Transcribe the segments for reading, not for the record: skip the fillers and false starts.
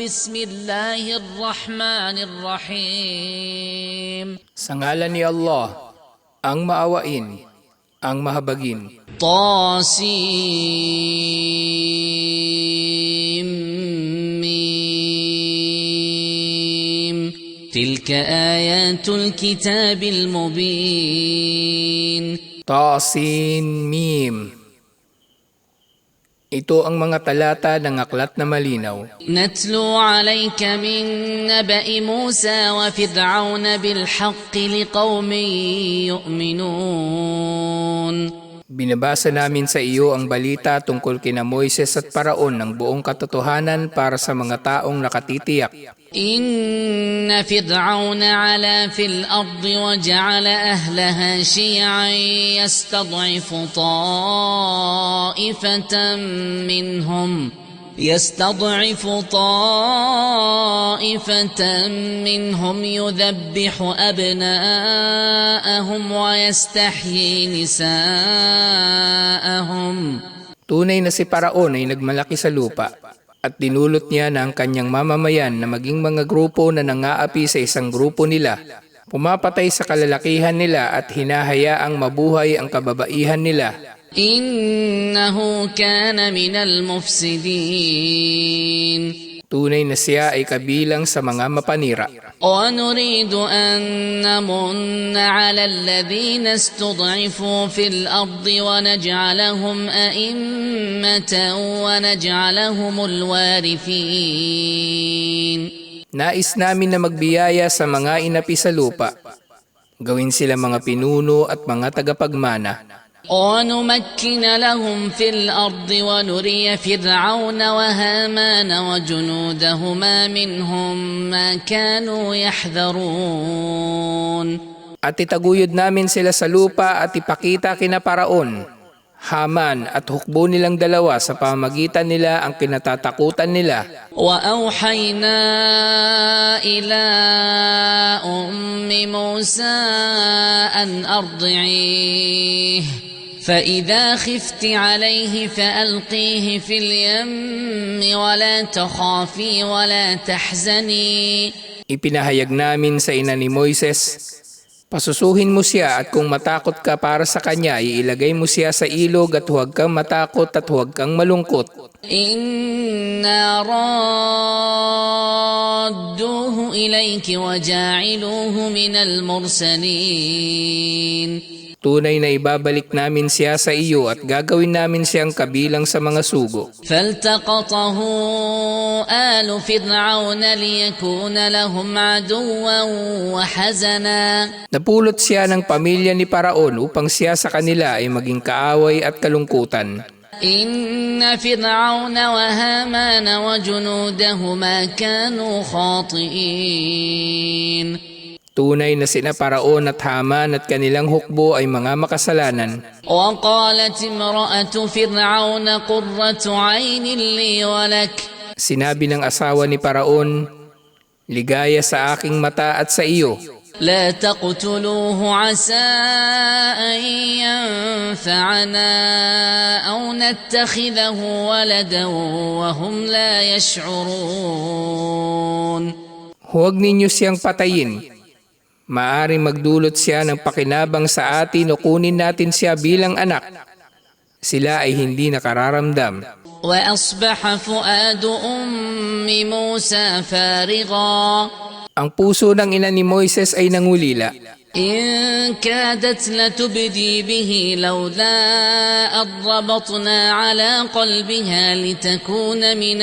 Bismillahirrahmanirrahim. Sa ngalan ni Allah, ang maawain, ang mahabagin. Tasim Mim. Tilka ayatul kitabil mubin. Tasin Mim. Ito ang mga talata ng aklat na malinaw. نتلو عليك من نبأ موسى وفرعون بالحق لقوم يؤمنون. Binabasa namin sa iyo ang balita tungkol kina Moises at Paraon ng buong katotohanan para sa mga taong nakatitiyak. إن فرعون علا في الأرض وجعل أهلها شيعا يستضعف طائفة منهم يذبح أبناءهم ويستحيي نساءهم. Tunay na si Paraon ay nagmalaki sa lupa at dinulot niya na ang kanyang mamamayan na maging mga grupo na nangaapi sa isang grupo nila, pumapatay sa kalalakihan nila at hinahayaang mabuhay ang kababaihan nila. إنه كان من المفسدين. Tunay na siya ay kabilang sa mga mapanira. ونريد أن نمن على الذين استضعفوا في الأرض ونجعلهم أئمة ونجعلهم الوارثين. Nais namin na magbiyaya sa mga inapi sa lupa. Gawin sila mga pinuno at mga tagapagmana. ونمكن لهم في الأرض ونري فرعون وهامان وجنودهما منهم ما كانوا يحذرون. At itaguyod namin sila sa lupa at ipakita kina Paraon, Haman at hukbo nilang dalawa sa pamamagitan nila ang kinatatakutan nila. وأوحينا إلى أم موسى أن أرضعيه فإذا خفت عليه فألقيه في اليم ولا تخافي ولا تحزني. Ipinahayag namin sa ina ni Moises, pasusuhin mo siya at kung matakot ka para sa kanya, iilagay mo siya sa ilog at huwag kang matakot at huwag kang malungkot. إنا رادوه إليك وجاعلوه من المرسلين. Tunay na ibabalik namin siya sa iyo at gagawin namin siyang kabilang sa mga sugo. فالتقطه آل فرعون ليكون لهم عدوا وحزنا. Napulot siya ng pamilya ni Paraon upang siya sa kanila ay maging kaaway at kalungkutan. إن فرعون وهامان وجنودهما كانوا خاطئين. Tunay na sina Paraon at Haman at kanilang hukbo ay mga makasalanan. وقالت امرأة فرعون قرة عين لي ولك. Sinabi ng asawa ni Paraon, ligaya sa aking mata at sa iyo. لا تقتلوه عسى أن ينفعنا أو نتخذه ولدا وهم لا يشعرون. Huwag ninyo siyang patayin. Maaring magdulot siya ng pakinabang sa atin o kunin natin siya bilang anak. Sila ay hindi nakararamdam. وأصبح فؤاد أم موسى فارغا. Ang puso ng ina ni Moises ay nangulila. إن كادت لتبدي به لولا أن ربطنا على قلبها لتكون من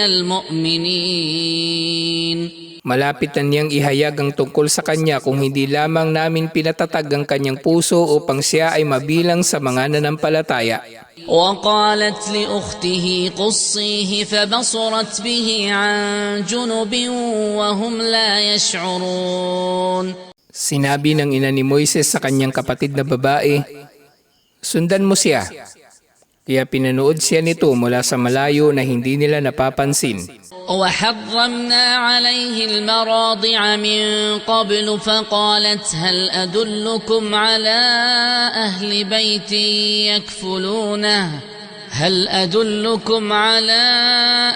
المؤمنين. Malapit na niyang ihayag ang tungkol sa kanya kung hindi lamang namin pinatatag ang kanyang puso upang siya ay mabilang sa mga nanampalataya. وقالت لأخته قصيه فبصرت به عن جنب وهم لا يشعرون. Sinabi ng ina ni Moises sa kanyang kapatid na babae, sundan mo siya. Kaya pinanood siya nito mula sa malayo na hindi nila napapansin. وحرمنا عليه المراضع من قبل فقالت هل أدلكم على أهل بيت هل أدلكم على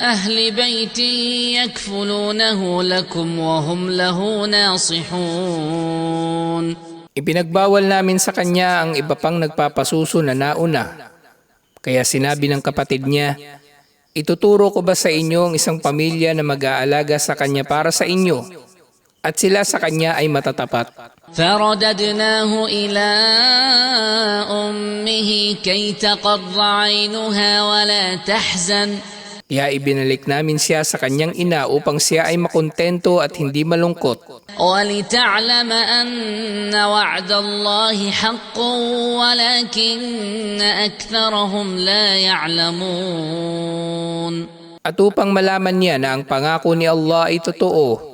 أهل بيت يكفلونه لكم وهم له ناصحون. Ipinagbawal namin sa kanya ang iba pang nagpapasuso na nauna. Kaya sinabi ng kapatid niya, ituturo ko ba sa inyo ang isang pamilya na mag-aalaga sa kanya para sa inyo? At sila sa kanya ay matatapat. فرددناه إلى أمه كي تقر عينها ولا تحزن. Kaya ibinalik namin siya sa kanyang ina upang siya ay makontento at hindi malungkot. ولتعلم أن وعد الله حق ولكن أكثرهم لا يعلمون. At upang malaman niya na ang pangako ni Allah ay totoo,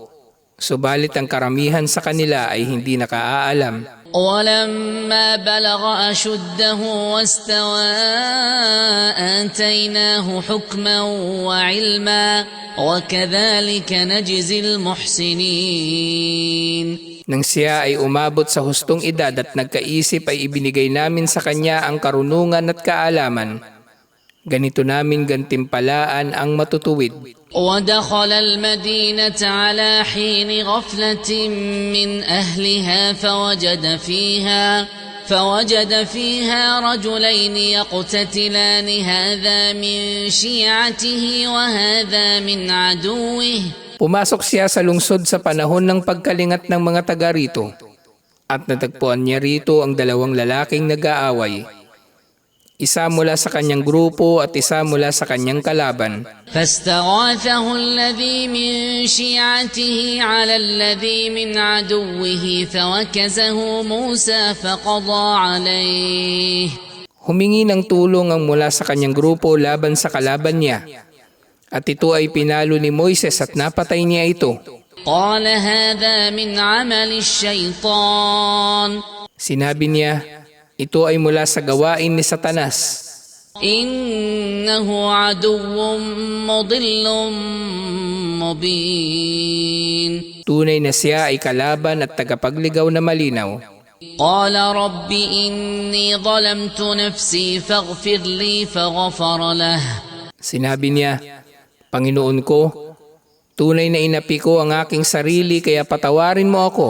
subalit ang karamihan sa kanila ay hindi nakaalam. ولما بلغ أشده واستوى آتيناه حكما وعلما وكذلك نجزي المحسنين. Nang siya ay umabot sa hustong edad at nagkaisip ay ibinigay namin sa kanya ang karunungan at kaalaman. Ganito namin gantimpalaan ang matutuwid. ودخل المدينة على حين غفلة من أهلها فوجد فيها رجلين يقتتلان هذا من شيعته وهذا من عدوه. Pumasok siya sa lungsod sa panahon ng pagkalingat ng mga taga rito at natagpuan niya rito ang dalawang lalaking nag-aaway. Isa mula sa kanyang grupo at isa mula sa kanyang kalaban. فاستغاثه الذي من شيعته على الذي من عدوه فوكزه موسى فقضى عليه. Humingi ng tulong ang mula sa kanyang grupo laban sa kalaban niya. At ito ay pinalo ni Moises at napatay niya ito. قال هذا من عمل الشيطان. Sinabi niya, ito ay mula sa gawain ni Satanas. إنه عدو مضل مبين. Tunay na siya ay kalaban at tagapagligaw na malinaw. قال رب إني ظلمت نفسي فاغفر لي فغفر له. Sinabi niya, Panginoon ko, tunay na inapi ko ang aking sarili kaya patawarin mo ako.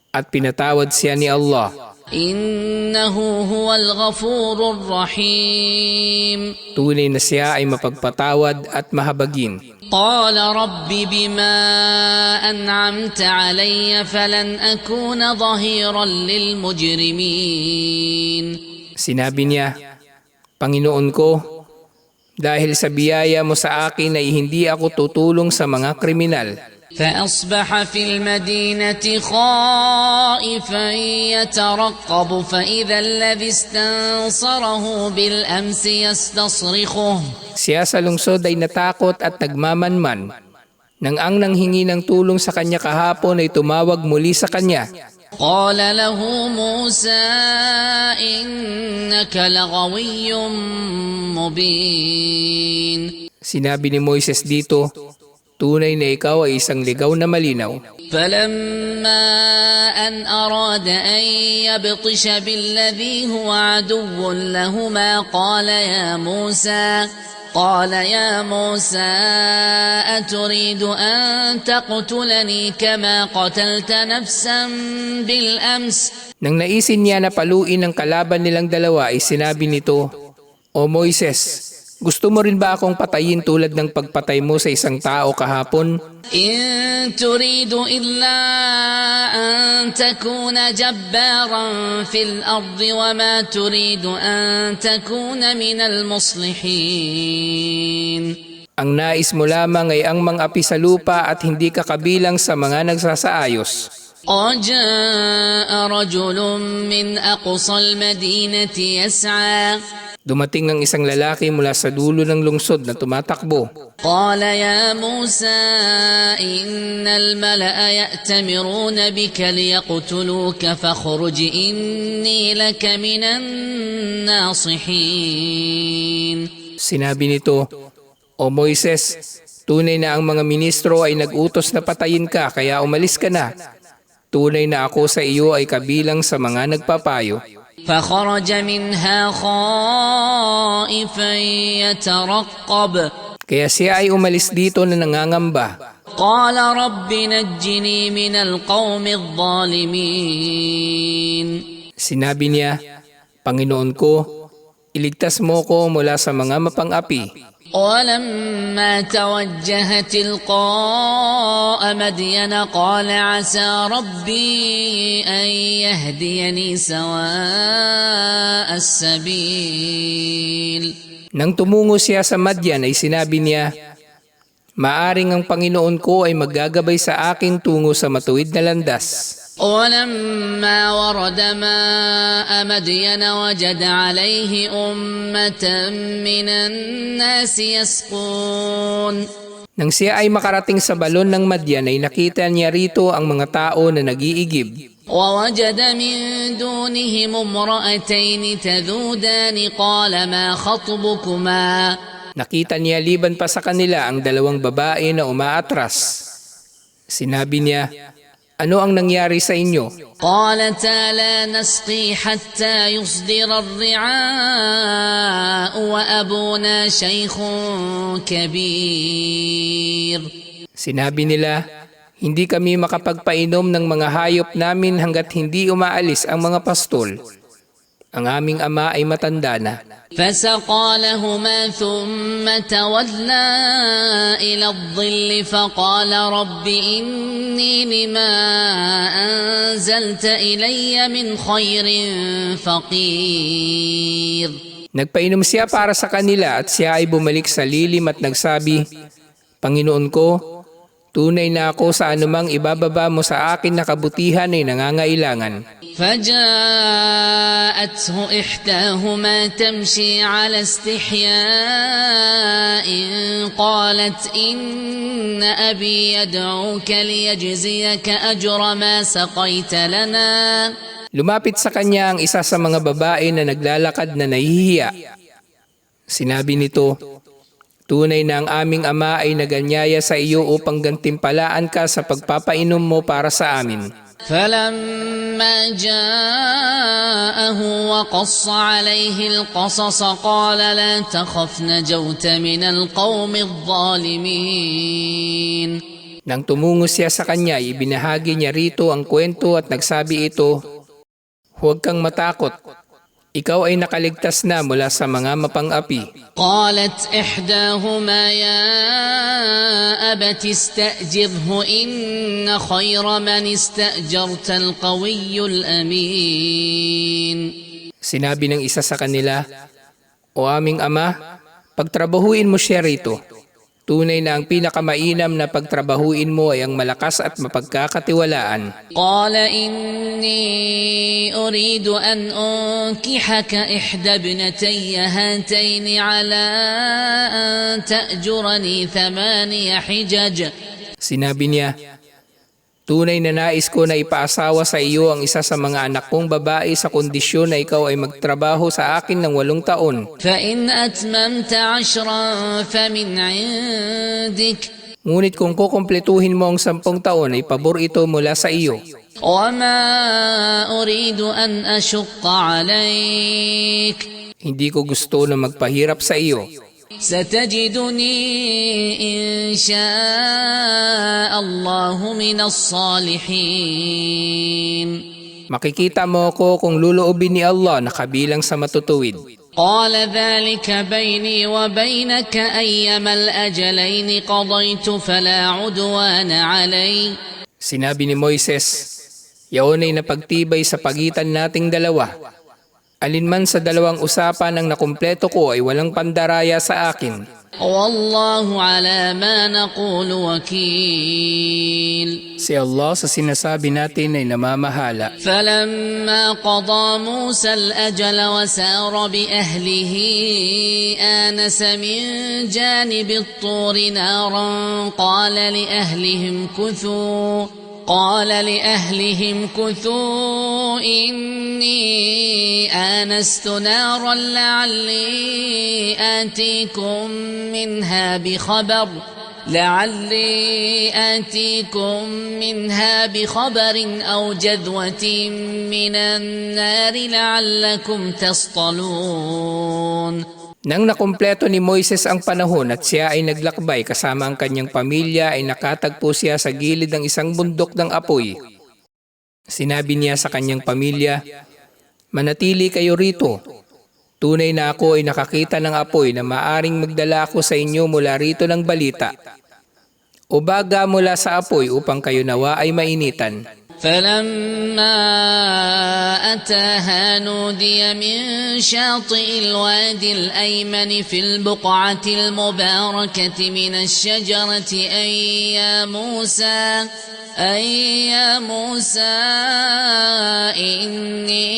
At pinatawad siya ni Allah. إنه هو الغفور الرحيم. Tunay na siya ay mapagpatawad at mahabagin. قال رب بما أنعمت علي فلن أكون ظهيرا للمجرمين. Sinabi niya, Panginoon ko, dahil sa biyaya mo sa akin ay hindi ako tutulong sa mga kriminal. فأصبح في المدينة خائفا يترقب فإذا الذي استنصره بالأمس يستصرخه. Siya sa lungsod ay natakot at nagmamanman. Nang ang nanghingi ng tulong sa kanya kahapon ay tumawag muli sa kanya. قال له موسى إنك لغوي مبين. Sinabi ni Moises dito, tunay na ikaw ay isang ligaw na malinaw. فلما أن أراد أن يبطش بالذي هو عدو لهما قال يا موسى أتريد أن تقتلني كما قتلت نفسا بالأمس. Nang naisin niya na paluin ang kalaban nilang dalawa ay sinabi nito, O Moises, gusto mo rin ba akong patayin tulad ng pagpatay mo sa isang tao kahapon? إن تريد إلا أن تكون جبارا في الأرض وما تريد أن تكون من المصلحين. Ang nais mo lamang ay ang mang-api sa lupa at hindi ka kabilang sa mga nagsasaayos. وجاء رجل من أقصى المدينة يسعى. Dumating ang isang lalaki mula sa dulo ng lungsod na tumatakbo. قال يا موسى إن الملأ يأتمرون بك ليقتلوك فاخرج إني لك من الناصحين. Sinabi nito, O Moises, tunay na ang mga ministro ay nag-utos na patayin ka kaya umalis ka na. Tunay na ako sa iyo ay kabilang sa mga nagpapayo. فخرج منها خائفا يترقب Kaya siya ay umalis dito na nangangamba. قال رب نجني من القوم الظالمين Sinabi niya, Panginoon ko, iligtas mo ko mula sa mga mapang-api. ولما توجه تلقاء مدين قال عسى ربي أن يهديني سواء السبيل Nang tumungo siya sa Madyan ay sinabi niya, Maaring ang Panginoon ko ay maggagabay sa akin tungo sa matuwid na landas. ولما ورد ماء مدين وجد عليه أمة من الناس يسقون Nang siya ay makarating sa balon ng Madyan ay nakita niya rito ang mga tao na nag-iigib. ووجد من دونهم امرأتين تذودان قال ما خطبكما Nakita niya liban pa sa kanila ang dalawang babae na umaatras. Sinabi niya, Ano ang nangyari sa inyo? قالتا لا نسقي حتى يصدر الرعاء وأبونا شيخ كبير Sinabi nila, Hindi kami makapagpainom ng mga hayop namin hanggat hindi umaalis ang mga pastol. Ang aming ama ay matanda na. فسقى لهما ثم تولى إلى الظل فقال رب إني لما أنزلت إلي من خير فقير Nagpainom siya para sa kanila at siya ay bumalik sa lilim at nagsabi, Panginoon ko, tunay na ako sa anumang ibababa mo sa akin na kabutihan ay nangangailangan. فجاءته إحداهما تمشي على استحياء قالت إن أبي يدعوك ليجزيك أجر ما سقيت لنا Lumapit sa kanya ang isa sa mga babae na naglalakad na nahihiya. Sinabi nito, Tunay na ang aming ama ay naganyaya sa iyo upang gantimpalaan ka sa pagpapainom mo para sa amin. فلما جاءه وقص عليه القصص قال لا تخف نجوت من القوم الظالمين Nang tumungo siya sa kanya, ibinahagi niya rito ang kwento at nagsabi ito, Huwag kang matakot. Ikaw ay nakaligtas na mula sa mga mapang-api. قالت إحداهما يا أبت استأجره إن خير من استأجرت القوي الأمين Sinabi ng isa sa kanila, O aming ama, pagtrabahuin mo siya rito. Tunay na ang pinakamainam na pagtrabahuin mo ay ang malakas at mapagkakatiwalaan. قال إني أريد أن أنكحك إحدى ابنتي هاتين على أن تأجرني 8 حجج Sinabi niya, Tunay na nais ko na ipaasawa sa iyo ang isa sa mga anak kong babae sa kondisyon na ikaw ay magtrabaho sa akin ng 8 taon. فإن أتممت 10 فمن عندك Ngunit kung kukumpletuhin mo ang 10 taon ay pabor ito mula sa iyo. وما أريد أن أشق عليك Hindi ko gusto na magpahirap sa iyo. ستجدني إن شاء الله من الصالحين Makikita mo ako kung luluobin ni Allah na kabilang sa matutuwid. قال ذلك بيني وبينك أيما الأجلين قضيت فلا عدوان علي Sinabi ni Moises, Yaon ay napagtibay sa pagitan nating dalawa. Alinman sa dalawang usapan ang nakumpleto ko ay walang pandaraya sa akin. والله على ما نقول وكيل Si Allah sa sinasabi natin ay namamahala. فلما قضى موسى الأجل وسار بأهله آنس من جانب الطور نارا قال لأهلهم كثوا إني آنست نارا لعلي آتيكم منها بخبر لعلي آتيكم منها بخبر أو جذوة من النار لعلكم تصطلون. Nang nakumpleto ni Moises ang panahon at siya ay naglakbay kasama ang kanyang pamilya ay nakatagpo siya sa gilid ng isang bundok ng apoy. Sinabi niya sa kanyang pamilya, "Manatili kayo rito. Tunay na ako ay nakakita ng apoy na maaring magdala ako sa inyo mula rito ng balita o baga mula sa apoy upang kayo nawa ay mainitan." فلما أتاها نودي من شاطئ الوادي الأيمن في البقعة المباركة من الشجرة أي يا موسى إني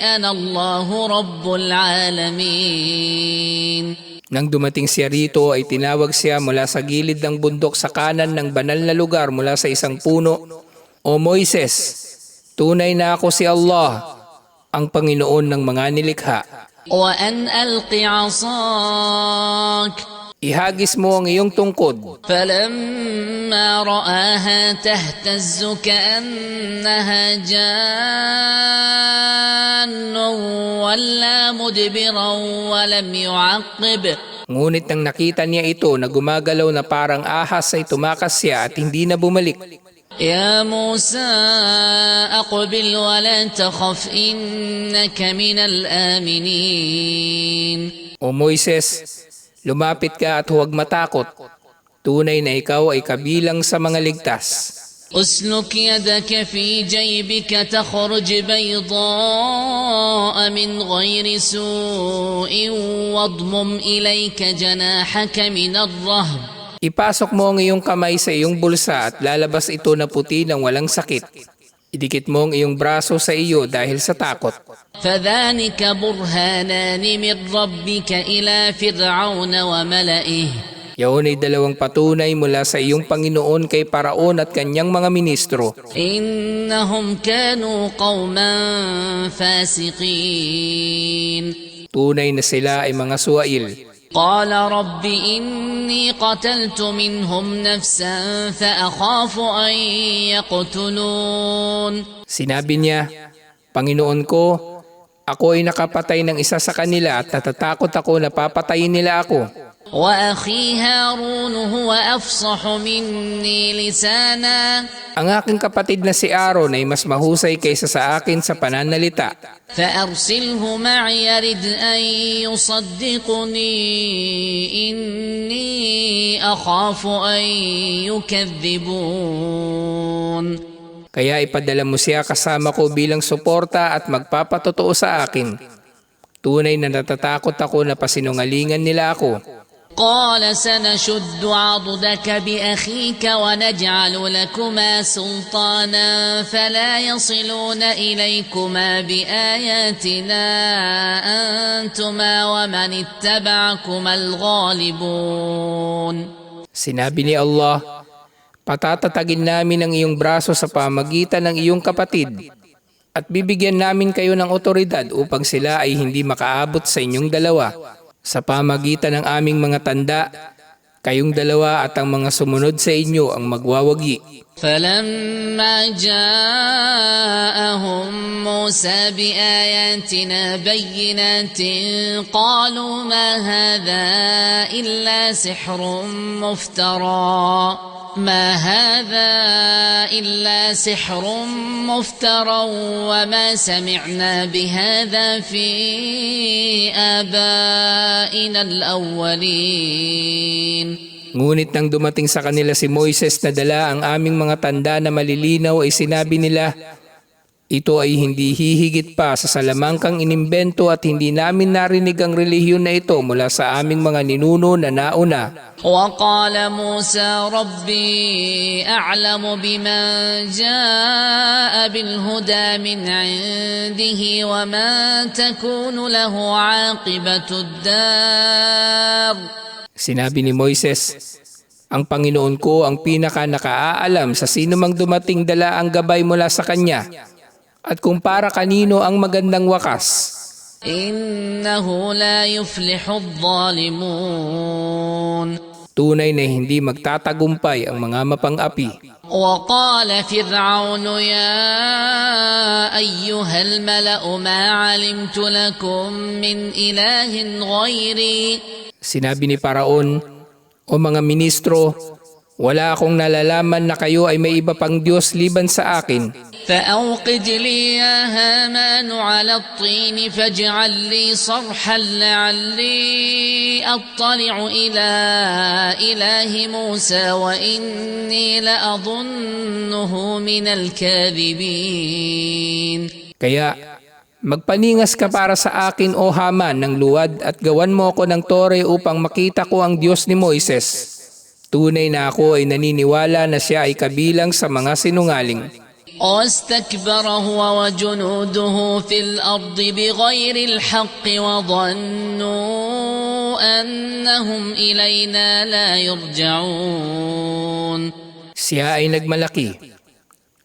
أنا الله رب العالمين. Nang dumating siya rito ay tinawag siya mula sa gilid ng bundok sa kanan ng banal na lugar mula sa isang puno. "O Moises, tunay na ako si Allah, ang Panginoon ng mga nilikha. وأن ألق عصاك." Ihagis mo ang iyong tungkod. فلما رآها تهتز كأنها جان ولا مدبرا ولم يعقب. Ngunit nang nakita niya ito na gumagalaw na parang ahas ay tumakas siya at hindi na bumalik. يا موسى أقبل ولا تخف إنك من الآمنين. O Moises, lumapit ka at huwag matakot. Tunay na ikaw ay kabilang sa mga ligtas. أسلك يدك في جيبك تخرج بيضاء من غير سوء واضمم إليك جناحك من الرهب. Ipasok mo ang iyong kamay sa iyong bulsa at lalabas ito na puti ng walang sakit. Idikit mo ang iyong braso sa iyo dahil sa takot. فذلك برهانان من ربك إلى فرعون وملئه. Yaon ay dalawang patunay mula sa iyong Panginoon kay Paraon at kanyang mga ministro. إنهم كانوا قوما فاسقين. Tunay na sila ay mga suwail. قال رب إني قتلت منهم نفسا فأخاف أن يقتلون. Sinabi niya, "Panginoon ko, ako ay nakapatay ng isa sa kanila at natatakot ako na papatayin nila ako. وأخي هارون هو أفصح مني لسانا. Ang aking kapatid na si Aaron ay mas mahusay kaysa sa akin sa pananalita. فأرسله معي يرد أن يصدقني إني أخاف أن يكذبون." Kaya ipadala mo siya kasama ko bilang suporta at magpapatotoo sa akin. Tunay na natatakot ako na pasinungalingan nila ako. قال سنشد عضدك بأخيك ونجعل لكما سلطانا فلا يصلون إليكما بآياتنا أنتما ومن اتبعكما الغالبون. Sinabi ni Allah, "Patatatagin namin ang iyong braso sa pamagitan ng iyong kapatid at bibigyan namin kayo ng otoridad upang sila ay hindi makaabot sa inyong dalawa. Sa pamagitan ng aming mga tanda, kayong dalawa at ang mga sumunod sa inyo ang magwawagi." فلما جاءهم موسى بآياتنا بينات قالوا ما هذا إلا سحر مفترى وما سمعنا بهذا في آبائنا الأولين. Ngunit nang dumating sa kanila si Moises na dala ang aming mga tanda na malilinaw ay sinabi nila, "Ito ay hindi hihigit pa sa salamangkang inimbento at hindi namin narinig ang relihiyon na ito mula sa aming mga ninuno na nauna." وقال موسى ربي أعلم بمن جاء بالهدى من عنده وما تكون له عاقبة الدار. Sinabi ni Moises, "Ang Panginoon ko ang pinaka nakaalam sa sino mang dumating dala ang gabay mula sa kanya at kung para kanino ang magandang wakas." إنه لا يفلح الظالمون. tunay na hindi magtatagumpay ang mga mapang-api. وقال فرعون يا أيها الملأ ما علمت لكم من إله غيري. Sinabi ni Paraon, o mga ministro, wala akong nalalaman na kayo ay may iba pang Diyos liban sa akin. فأوقد لي يا هامان على الطين فاجعل لي صرحا لعلي أطلع إلى إله موسى وإني لأظنه من الكاذبين. Kaya magpaningas ka para sa akin o Haman ng luwad at gawan mo ako ng tore upang makita ko ang Diyos ni Moises. Tunay na ako ay naniniwala na siya ay kabilang sa mga sinungaling. واستكبر هو وجنوده في الأرض بغير الحق وظنوا أنهم إلينا لا يرجعون. Siya ay nagmalaki.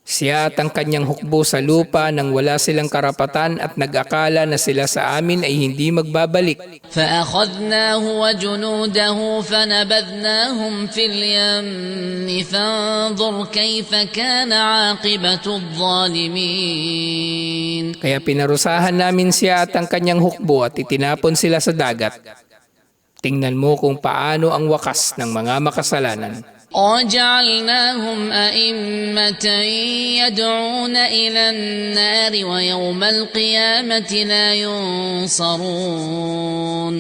Siya at ang kanyang hukbo sa lupa nang wala silang karapatan at nag-akala na sila sa amin ay hindi magbabalik. فأخذناه وجنوده فنبذناهم في اليم فانظر كيف كان عاقبة الظالمين. Kaya pinarusahan namin siya at ang kanyang hukbo at itinapon sila sa dagat. Tingnan mo kung paano ang wakas ng mga makasalanan. وجعلناهم أئمة يدعون إلى النار ويوم القيامة لا ينصرون.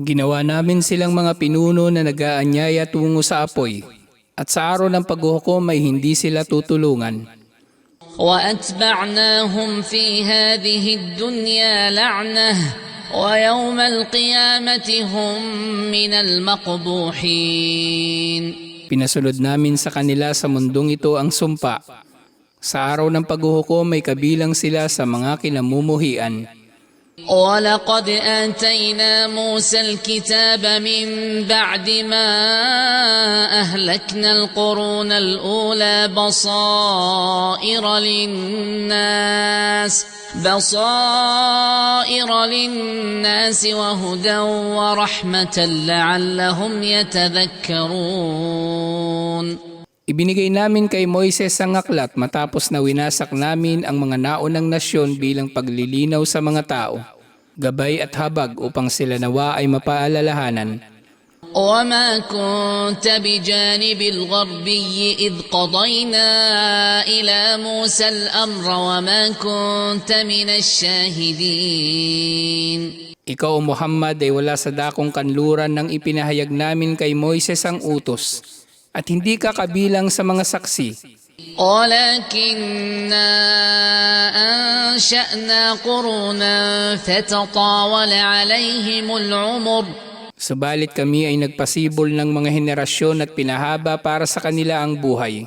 Ginawa namin silang mga pinuno na nag-aanyaya tungo sa apoy, at sa araw ng paghuhukom ay hindi sila tutulungan. وأتبعناهم في هذه الدنيا لعنة ويوم القيامة هم من المقبوحين. Pinasunod namin sa kanila sa mundong ito ang sumpa. Sa araw ng paghuhukom ay kabilang sila sa mga kinamumuhian. ولقد آتينا موسى الكتاب من بعد ما أهلكنا القرون الأولى بصائر للناس وهدى ورحمة لعلهم يتذكرون. Ibinigay namin kay Moises ang aklat matapos na winasak namin ang mga naunang nasyon bilang paglilinaw sa mga tao, gabay at habag upang sila nawa ay mapaalalahanan. وما كنت بجانب الغربي إذ قضينا إلى موسى الأمر وما كنت من الشاهدين. Ikaw o Muhammad ay wala sa dakong kanluran nang ipinahayag namin kay Moises ang utos, at hindi ka kabilang sa mga saksi. ولكننا أنشأنا قرونا فتطاول عليهم العمر. Subalit kami ay nagpasibol ng mga henerasyon at pinahaba para sa kanila ang buhay.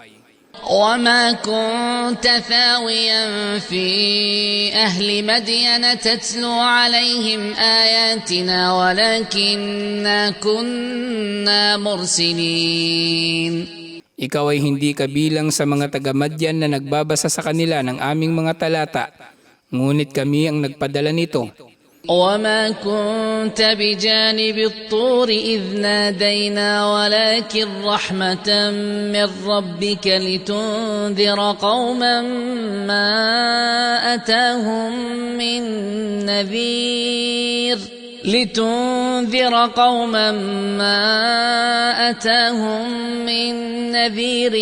وما كنت ثاويا في أهل مدين تتلو عليهم آياتنا ولكننا كنا مرسلين. Ikaw ay hindi kabilang sa mga taga-Madyan na nagbabasa sa kanila ng aming mga talata, ngunit kami ang nagpadala nito. وما كنت بجانب الطور إذ نادينا ولكن رحمة من ربك لتنذر قوما ما أتاهم من نذير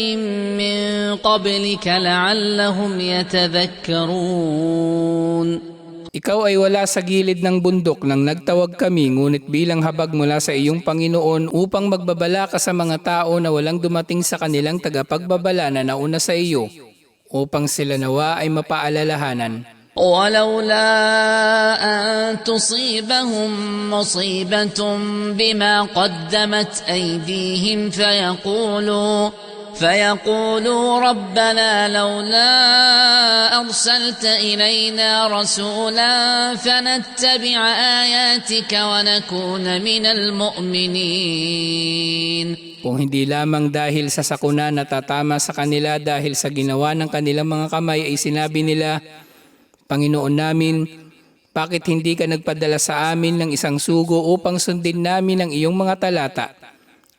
من قبلك لعلهم يتذكرون. Ikaw ay wala sa gilid ng bundok nang nagtawag kami, ngunit bilang habag mula sa iyong Panginoon upang magbabala ka sa mga tao na walang dumating sa kanilang tagapagbabala na nauna sa iyo, upang sila nawa ay mapaalalahanan. ولولا أن تصيبهم مصيبة بما قدمت أيديهم فيقولوا ربنا لولا أرسلت إلينا رسولا فنتبع آياتك ونكون من المؤمنين. Kung hindi lamang dahil sa sakuna na tatama sa kanila dahil sa ginawa ng kanilang mga kamay ay sinabi nila, Panginoon namin, bakit hindi ka nagpadala sa amin ng isang sugo upang sundin namin ang iyong mga talata?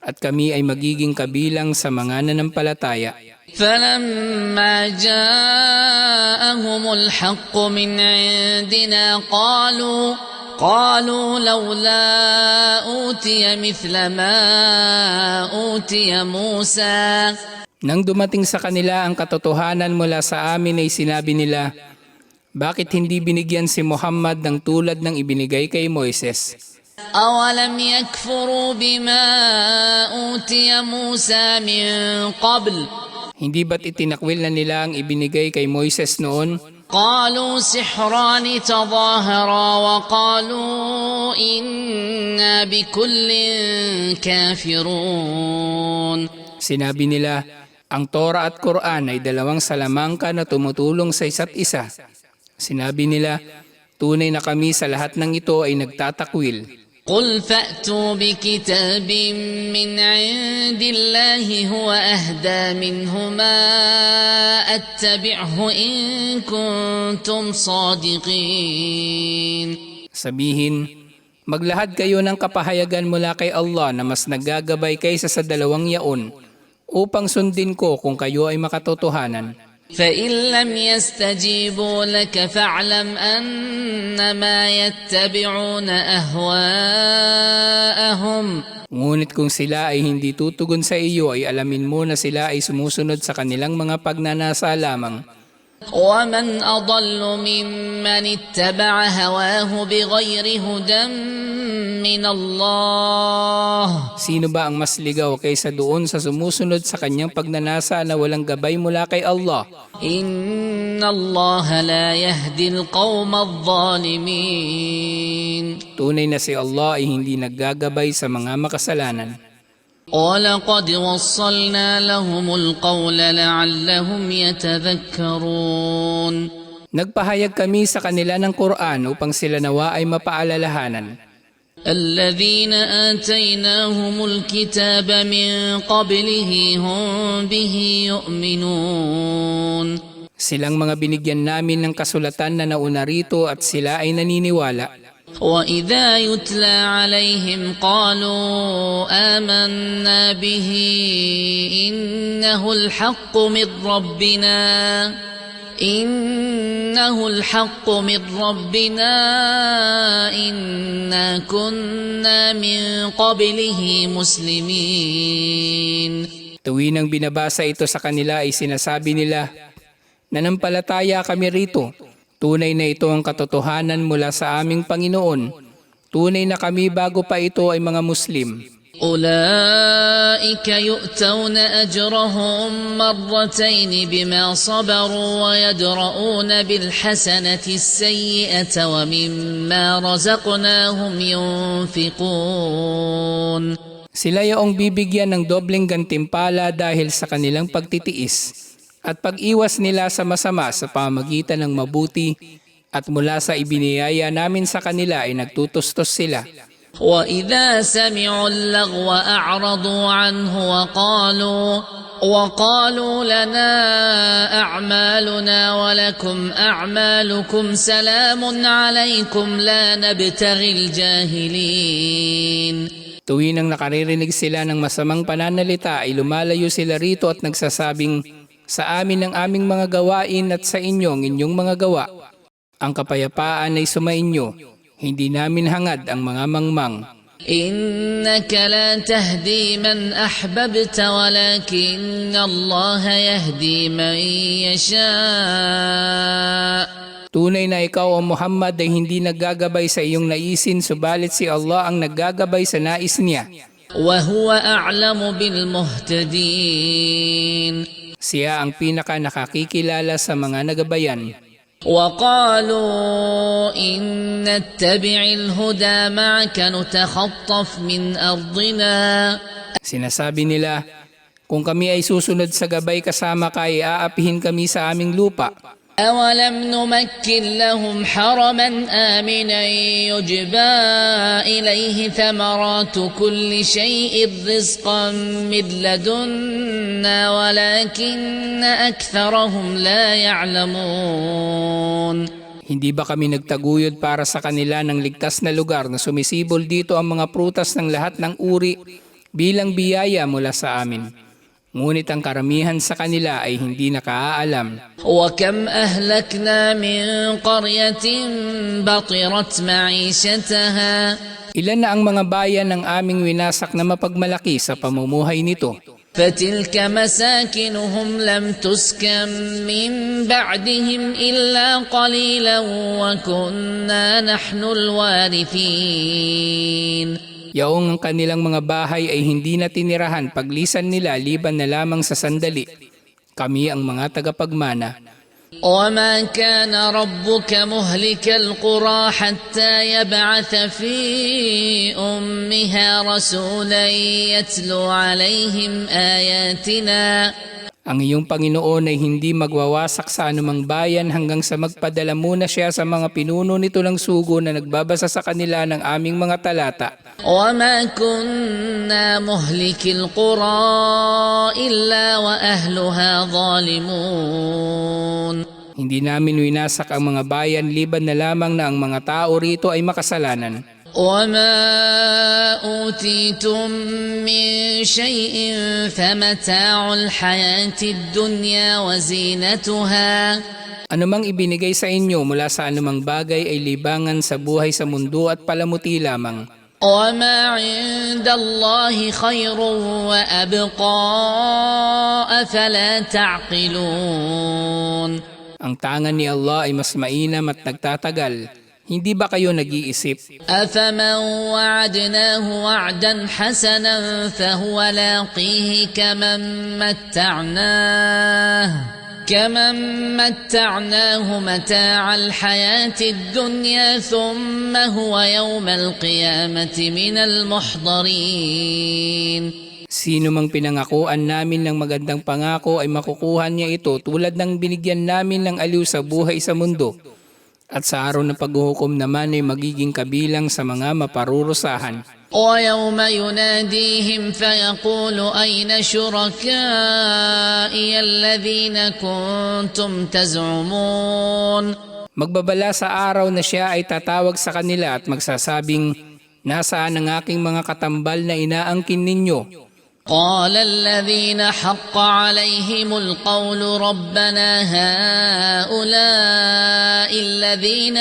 at kami ay magiging kabilang sa mga nananampalataya. فلما جاءهم الحق من عندنا قالوا لولا أوتي مثل ما أوتي موسى. Nang dumating sa kanila ang katotohanan mula sa amin ay sinabi nila, bakit hindi binigyan si Muhammad ng tulad ng ibinigay kay Moises? أولم يكفروا بما أوتي موسى من قبل Hindi ba't itinakwil na nila ang ibinigay kay Moises noon? قالوا سحران تظاهرا وقالوا إنا بكل كافرون. Sinabi nila, ang Torah at Quran ay dalawang salamangka na tumutulong sa isa't isa. Sinabi nila, tunay na kami sa lahat ng ito ay nagtatakwil. قل فأتوا بكتاب من عند الله هو أهدى منهما أتبعه إن كنتم صادقين. Sabihin, maglahad kayo ng kapahayagan mula kay Allah na mas naggagabay kaysa sa dalawang yaon upang sundin ko kung kayo ay makatotohanan. فإن لم يستجيبوا لك فاعلم أنما يتبعون أهواءهم. Ngunit kung sila ay hindi tutugon sa iyo ay alamin mo na sila ay sumusunod sa kanilang mga pagnanasa lamang. ومن أضل ممن اتبع هواه بغير هدى من الله. Sino ba ang mas ligaw kaysa doon sa sumusunod sa kanyang pagnanasa na walang gabay mula kay Allah? إن الله لا يهدي القوم الظالمين. Tunay na si Allah ay hindi naggagabay sa mga makasalanan. ولقد وصلنا لهم القول لعلهم يتذكرون. Nagpahayag kami sa kanila ng Quran upang sila nawa ay mapaalalahanan. الذين آتيناهم الكتاب من قبله هم به يؤمنون. Silang mga binigyan namin ng kasulatan na nauna rito at sila ay naniniwala. وإذا يتلى عليهم قالوا آمنا به إنه الحق من ربنا إنا كنا من قبله مسلمين. Tuwing ang binabasa ito sa kanila ay sinasabi nila, nanampalataya kami rito. Tunay na ito ang katotohanan mula sa aming Panginoon. Tunay na kami bago pa ito ay mga Muslim. أولئك يؤتون أجرهم مرتين بما صبروا ويدرؤون بالحسنة السيئة ومما رزقناهم ينفقون. Sila yung bibigyan ng dobleng gantimpala dahil sa kanilang pagtitiis at pag-iwas nila sa masama sa pamagitan ng mabuti, at mula sa ibiniyaya namin sa kanila ay nagtutustos sila. وإذا سمعوا اللغو أعرضوا عنه وقالوا لنا أعمالنا ولكم أعمالكم سلام عليكم لا نبتغي الجاهلين. Tuwing nang nakaririnig sila ng masamang pananalita ay lumalayo sila rito at nagsasabing, sa amin ang aming mga gawain at sa inyong mga gawa. Ang kapayapaan ay sumainyo, hindi namin hangad ang mga mangmang. إنك لا تهدي من أحببت ولكن الله يهدي من يشاء. Tunay na ikaw o Muhammad ay hindi naggagabay sa iyong naisin, subalit si Allah ang naggagabay sa nais niya. وهو أعلم بالمهتدين. Siya ang pinaka nakakikilala sa mga nagabayan. وقالوا إن نتبع الهدى معك نتخطف من أرضنا. Sinasabi nila, kung kami ay susunod sa gabay kasama ka ay aapihin kami sa aming lupa. أولم نمكن لهم حرما آمنا يجبى إليه ثمرات كل شيء رزقا من لدنا ولكن أكثرهم لا يعلمون. Hindi ba kami nagtaguyod para sa kanila ng ligtas na lugar na sumisibol dito ang mga prutas ng lahat ng uri bilang biyaya mula sa amin. Ngunit ang karamihan sa kanila ay hindi nakaalam. وكم أهلكنا من قرية بطرت معيشتها Ilan na ang mga bayan ng aming winasak na mapagmalaki sa pamumuhay nito. فتلك مساكنهم لم تسكن من بعدهم إلا قليلا وكنا نحن الوارثين. Yaong ang kanilang mga bahay ay hindi na tinirahan paglisan nila liban na lamang sa sandali. Kami ang mga tagapagmana. وما كان ربك مهلك القرى حتى يبعث في أمها رسولا يتلو عليهم آياتنا. Ang iyong Panginoon ay hindi magwawasak sa anumang bayan hanggang sa magpadala muna siya sa mga pinuno nito ng sugo na nagbabasa sa kanila ng aming mga talata. وما كنا مهلك القرى إلا وأهلها ظالمون. Hindi namin winasak ang mga bayan liban na lamang na ang mga tao rito ay makasalanan. وما أوتيتم من شيء فمتاع الحياة الدنيا وزينتها. Anumang ibinigay sa inyo mula sa anumang bagay ay libangan sa buhay sa mundo at palamuti lamang. وما عند الله خير وأبقى أفلا تعقلون. Ang tangan ni Allah ay mas mainam at nagtatagal. Hindi ba kayo nag-iisip? أفمن وعدناه وعدا حسنا فهو لاقيه كمن متعناه متاع الحياة الدنيا ثم هو يوم القيامة من المحضرين. Sino mang pinangakuan namin ng magandang pangako ay makukuha niya ito tulad ng binigyan namin ng aliw sa buhay sa mundo. At sa araw ng paghuhukom naman ay magiging kabilang sa mga maparurusahan. ويوم يناديهم فيقول أين شركائي الذين كنتم تزعمون. Magbabala sa araw na siya ay tatawag sa kanila at magsasabing, nasaan ang aking mga katambal na inaangkin ninyo? قال الذين حق عليهم القول ربنا هؤلاء الذين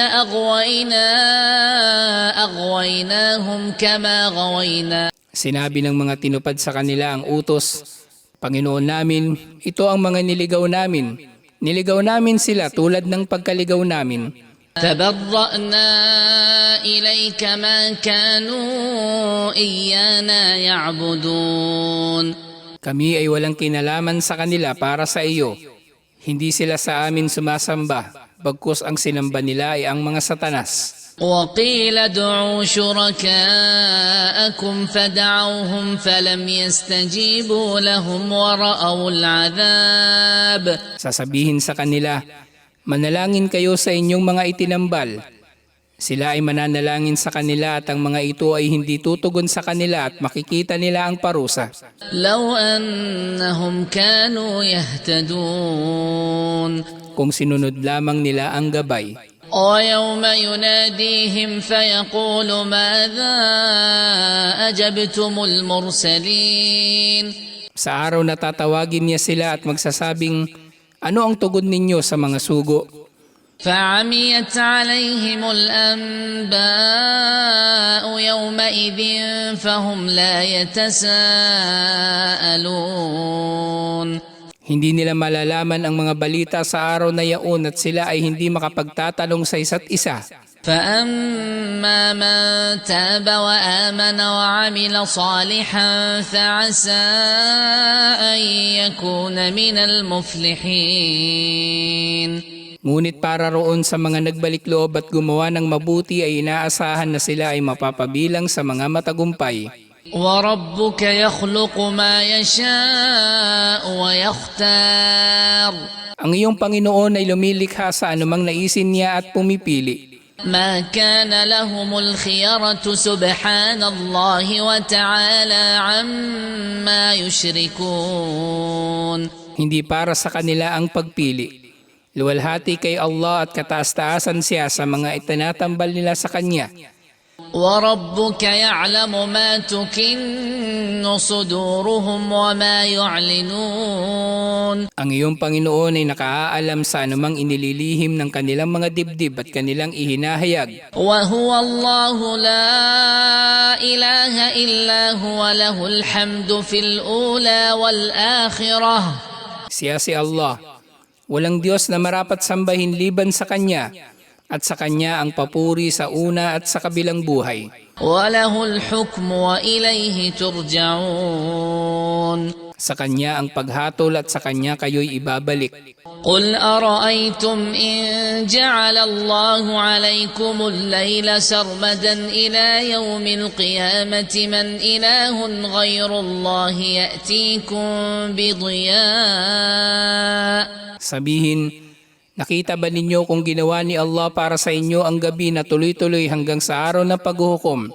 أغويناهم كما غوينا. Sinabi ng mga tinupad sa kanila ang utos, Panginoon namin, ito ang mga niligaw namin. Niligaw namin sila tulad ng pagkaligaw namin. تبرأنا إليك ما كانوا إيانا يعبدون. Kami ay walang kinalaman sa kanila para sa iyo. Hindi sila sa amin sumasamba, bagkus ang sinamba nila ay ang mga satanas. وقيل ادعوا شركاءكم فدعوهم فلم يستجيبوا لهم ورأوا العذاب. Sasabihin sa kanila, manalangin kayo sa inyong mga itinambal. Sila ay mananalangin sa kanila at ang mga ito ay hindi tutugon sa kanila at makikita nila ang parusa. لو أنهم كانوا يهتدون. Kung sinunod lamang nila ang gabay. ويوم يناديهم فيقول ماذا أجبتم المرسلين. Sa araw na tatawagin niya sila at magsasabing, ano ang tugon ninyo sa mga sugo? فعميت عليهم الأنباء يومئذ فهم لا يتساءلون. Hindi nila malalaman ang mga balita sa araw na yaon at sila ay hindi makapagtatanong sa isa't isa. فأما من تاب وآمن وعمل صالحا فعسى أن يكون من المفلحين. Ngunit para roon sa mga nagbalik loob at gumawa ng mabuti ay inaasahan na sila ay mapapabilang sa mga matagumpay. وربك يخلق ما يشاء ويختار. Ang iyong Panginoon ay lumilikha sa anumang naisin niya at pumipili. ما كان لهم الخيرة سبحان الله وتعالى عما يشركون. Hindi para sa kanila ang pagpili. Luwalhati kay Allah at kataas-taasan siya sa mga itinatambal nila sa Kanya. وربك يعلم ما تكن صدورهم وما يعلنون. Ang iyong Panginoon ay nakaalam sa anumang inililihim ng kanilang mga dibdib at kanilang ihinahayag. وهو الله لا إله إلا هو له الحمد في الأولى والآخرة. Siya si Allah. Walang Diyos na marapat sambahin liban sa Kanya, at sa Kanya ang papuri sa una at sa kabilang buhay. وله الحكم وإليه ترجعون. Sa Kanya ang paghatol at sa Kanya kayo'y ibabalik. قل أرأيتم إن جعل الله عليكم الليل سرمدا إلى يوم القيامة من إله غير الله يأتيكم بضياء. Sabihin, nakita ba ninyo kung ginawa ni Allah para sa inyo ang gabi na tuloy-tuloy hanggang sa araw ng paghuhukom?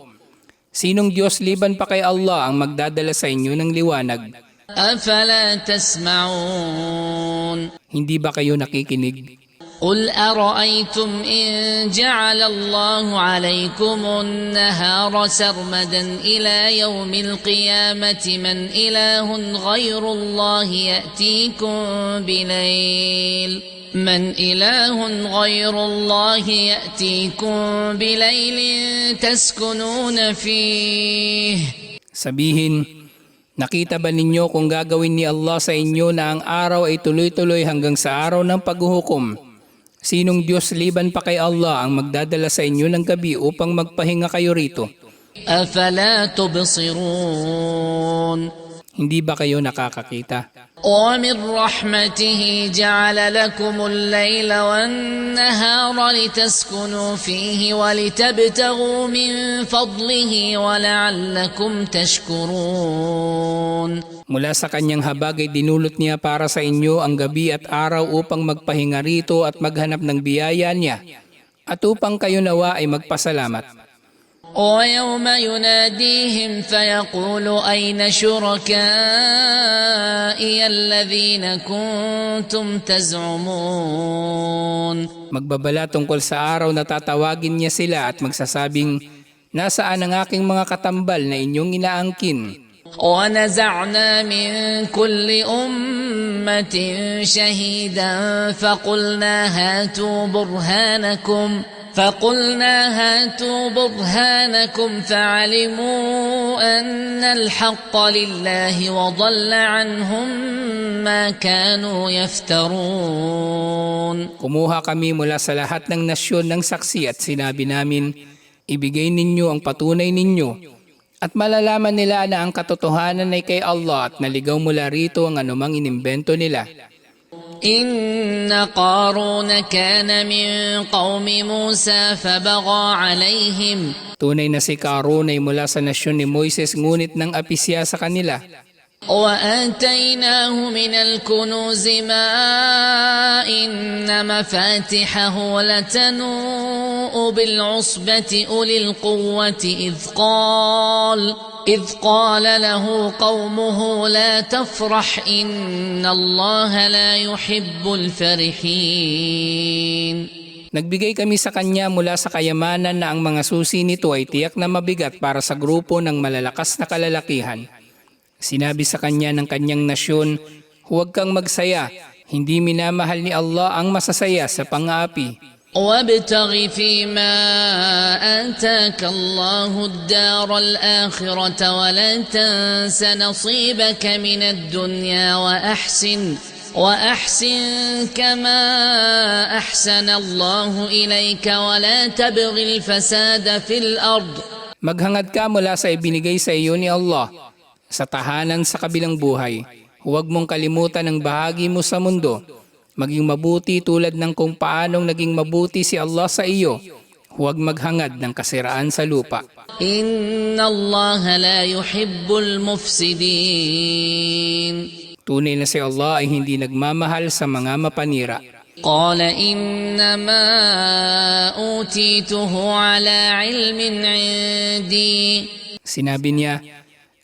Sinong Diyos liban pa kay Allah ang magdadala sa inyo ng liwanag? أفلا تسمعون. Hindi ba kayo nakikinig? قل أرأيتم إن جعل الله عليكم النهار سرمدا إلى يوم القيامة من إله غير الله يأتيكم بليل تسكنون فيه. Sabihin, nakita ba ninyo kung gagawin ni Allah sa inyo na ang araw ay tuloy-tuloy hanggang sa araw ng paghuhukom? Sinong Diyos liban pa kay Allah ang magdadala sa inyo ng gabi upang magpahinga kayo rito? أفلا تبصرون. Hindi ba kayo nakakakita? ومن رحمته جعل لكم الليل والنهار لتسكنوا فيه ولتبتغوا من فضله ولعلكم تشكرون. Mula sa kanyang habag ay dinulot niya para sa inyo ang gabi at araw upang magpahinga rito at maghanap ng biyaya niya, at upang kayo nawa ay magpasalamat. ويوم يناديهم فيقول أين شركائي الذين كنتم تزعمون. Magbabala tungkol sa araw na tatawagin niya sila at magsasabing, nasaan ang aking mga katambal na inyong inaangkin? ونزعنا من كل أمة شهيدا فقلنا هاتوا برهانكم فعلموا أن الحق لله وضل عنهم ما كانوا يفترون. Kumuha kami mula sa lahat ng nasyon ng saksi at sinabi namin, ibigay ninyo ang patunay ninyo at malalaman nila na ang katotohanan ay kay Allah at naligaw mula rito ang anumang inimbento nila. إن قارون كان من قوم موسى فبغى عليهم. Tunay na si Karun ay mula sa nasyon ni Moises ngunit nang apisya sa kanila. وآتيناه من الكنوز ما إن مفاتحه لتنوء بالعصبة أولي القوة إذ قال له قومه لا تفرح إن الله لا يحب الفرحين. Nagbigay kami sa kanya mula sa kayamanan na ang mga susi nito ay tiyak na mabigat para sa grupo ng malalakas na kalalakihan. Sinabi sa kanya ng kanyang nasyon, huwag kang magsaya, hindi minamahal ni Allah ang masasaya sa pang-aapi. وابتغ فيما آتاك الله الدار الآخرة ولا تنس نصيبك من الدنيا وأحسن كما أحسن الله إليك ولا تبغ الفساد في الأرض. Maghangad ka mula sa ibinigay sa iyo ni Allah sa tahanan sa kabilang buhay. Huwag mong kalimutan ang bahagi mo sa mundo. Maging mabuti tulad ng kung paanong naging mabuti si Allah sa iyo. Huwag maghangad ng kasiraan sa lupa. Inna Allah la yuhibbul mufsidin. Tunay na si Allah ay hindi nagmamahal sa mga mapanira. قال إنما أوتيته على علم عندي. Sinabi niya,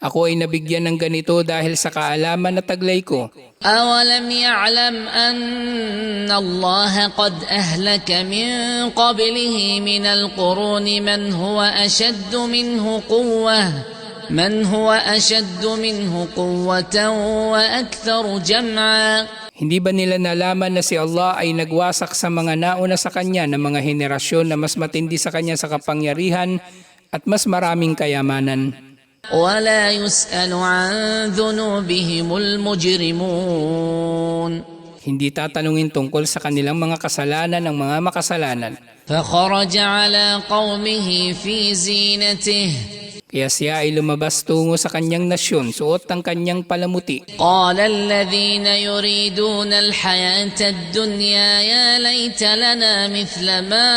Ako ay nabigyan ng ganito dahil sa kaalaman na taglay ko. أولم يعلم أن الله قد أهلك من قبله من القرون من هو أشد منه قوة وأكثر جمعا. Hindi ba nila nalaman na si Allah ay nagwasak sa mga nauna sa kanya na mga henerasyon na mas matindi sa kanya sa kapangyarihan at mas maraming kayamanan? ولا يسأل عن ذنوبهم المجرمون. Hindi tatanungin tungkol sa kanilang mga kasalanan ng mga makasalanan. فخرج على قومه في زينته. Kaya siya ay lumabas tungo sa kanyang nasyon, suot ang kanyang palamuti. قال الذين يريدون الحياة الدنيا يا ليت لنا مثل ما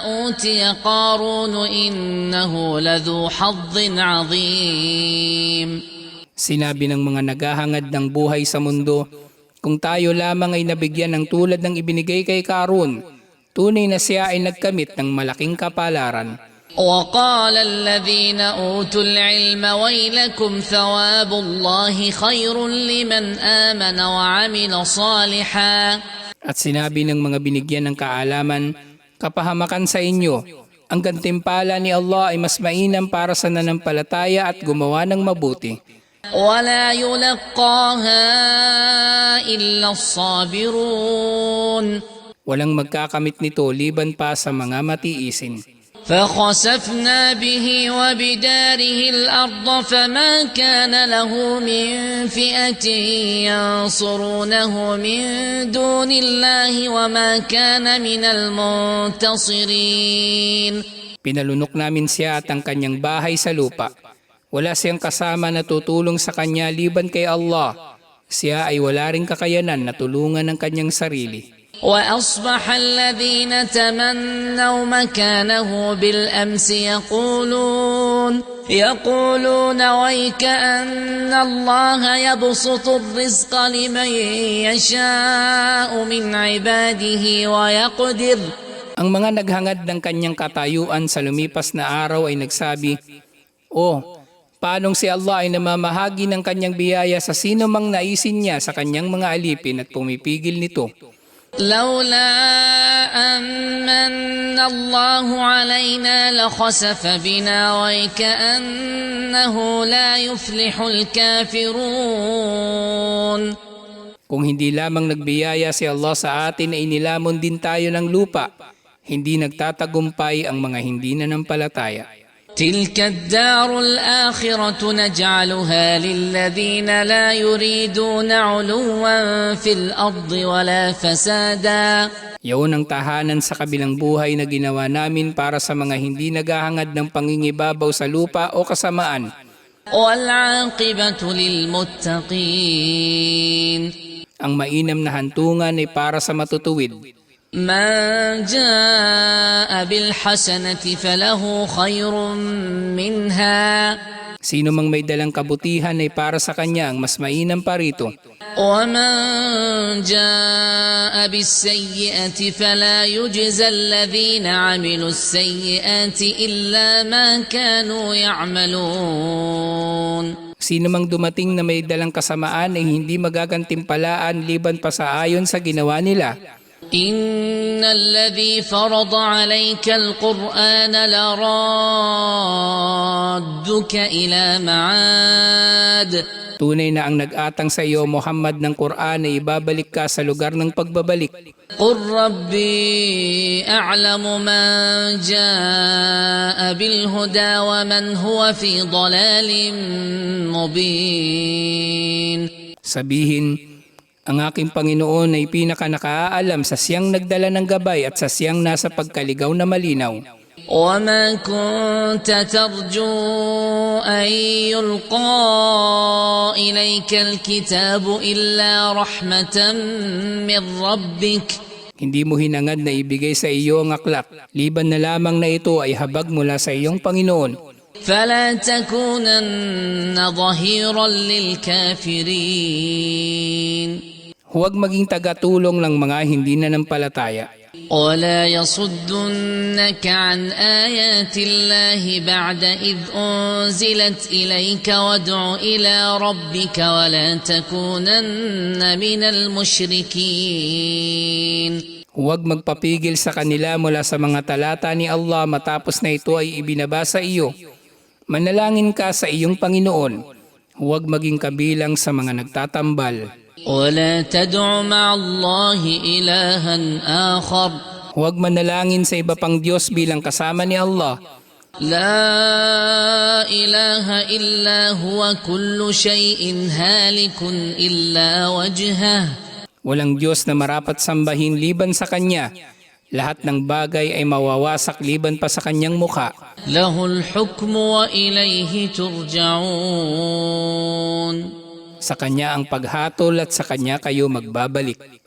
أوتي قارون إنه لذو حظ عظيم. Sinabi ng mga naghahangad ng buhay sa mundo, kung tayo lamang ay nabigyan ng tulad ng ibinigay kay Karun, tunay na siya ay nagkamit ng malaking kapalaran. وقال الذين أوتوا العلم ويلكم ثواب الله خير لمن آمن وعمل صالحا. At sinabi ng mga binigyan ng kaalaman, kapahamakan sa inyo, ang gantimpala ni Allah ay mas mainam para sa nanampalataya at gumawa ng mabuti. ولا يلقاها إلا الصابرون. Walang magkakamit nito liban pa sa mga matiisin. فخسفنا به وبداره الأرض فما كان له من فئة ينصرونه من دون الله وما كان من المنتصرين. Pinalunok namin siya at ang kanyang bahay sa lupa. Wala siyang kasama na tutulong sa kanya liban kay Allah. Siya ay wala ring kakayanan na tulungan ng kanyang sarili. وأصبح الذين تمنوا مكانه بالأمس يقولون ويك أن الله يبسط الرزق لمن يشاء من عباده ويقدر. Ang mga naghangad ng kanyang katayuan sa lumipas na araw ay nagsabi, paanong si Allah ay namamahagi ng kanyang biyaya sa sino mang naisin niya sa kanyang mga alipin at pumipigil nito. لولا أمن الله علينا لخسف بنا ويكأنه لا يفلح الكافرون. Kung hindi lamang nagbiyaya si Allah sa atin ay nilamon din tayo ng lupa, hindi nagtatagumpay ang mga hindi nanampalataya. تلك الدار الآخرة نجعلها للذين لا يريدون علوا في الأرض ولا فسادا. Yaon ang tahanan sa kabilang buhay na ginawa namin para sa mga hindi naghahangad ng pangingibabaw sa lupa o kasamaan. والعاقبة للمتقين. Ang mainam na hantungan ay para sa matutuwid. من جاء بالحسنة فله خير منها. Sino mang may dalang kabutihan ay para sa kanya ang mas mainam pa rito. ومن جاء بالسيئة فلا يجزى الذين عملوا السيئات إلا ما كانوا يعملون. Sino mang dumating na may dalang kasamaan ay hindi magagantimpalaan liban pa sa ayon sa ginawa nila. إن الذي فرض عليك القرآن لرادك إلى معاد. Tunay na ang nag-atang sa iyo, Muhammad, ng Quran ay ibabalik ka sa lugar ng pagbabalik. قل ربي أعلم من جاء بالهدى ومن هو في ضلال مبين. Sabihin, ang aking Panginoon ay pinaka-nakaalam sa siyang nagdala ng gabay at sa siyang nasa pagkaligaw na malinaw. وما كنت ترجو أن يلقى إليك الكتاب إلا رحمة من ربك. Hindi mo hinangad na ibigay sa iyo ang aklat, liban na lamang na ito ay habag mula sa iyong Panginoon. فلا تكونن ظهيرا للكافرين. Huwag maging tagatulong ng mga hindi nanampalataya. ولا يصدنك عن آيات الله بعد إذ أنزلت إليك وادع إلى ربك ولا تكونن من المشركين. Huwag magpapigil sa kanila mula sa mga talata ni Allah matapos na ito ay ibinabasa iyo. Manalangin ka sa iyong Panginoon. Huwag maging kabilang sa mga nagtatambal. ولا تدع مع الله إلها آخر. Huwag manalangin sa iba pang Diyos bilang kasama ni Allah. لا إله إلا هو كل شيء هالك إلا وجهه. Walang Diyos na marapat sambahin liban sa Kanya. Lahat ng bagay ay mawawasak liban pa sa Kanyang mukha. له الحكم وإليه ترجعون. Sa Kanya ang paghatol at sa Kanya kayo magbabalik.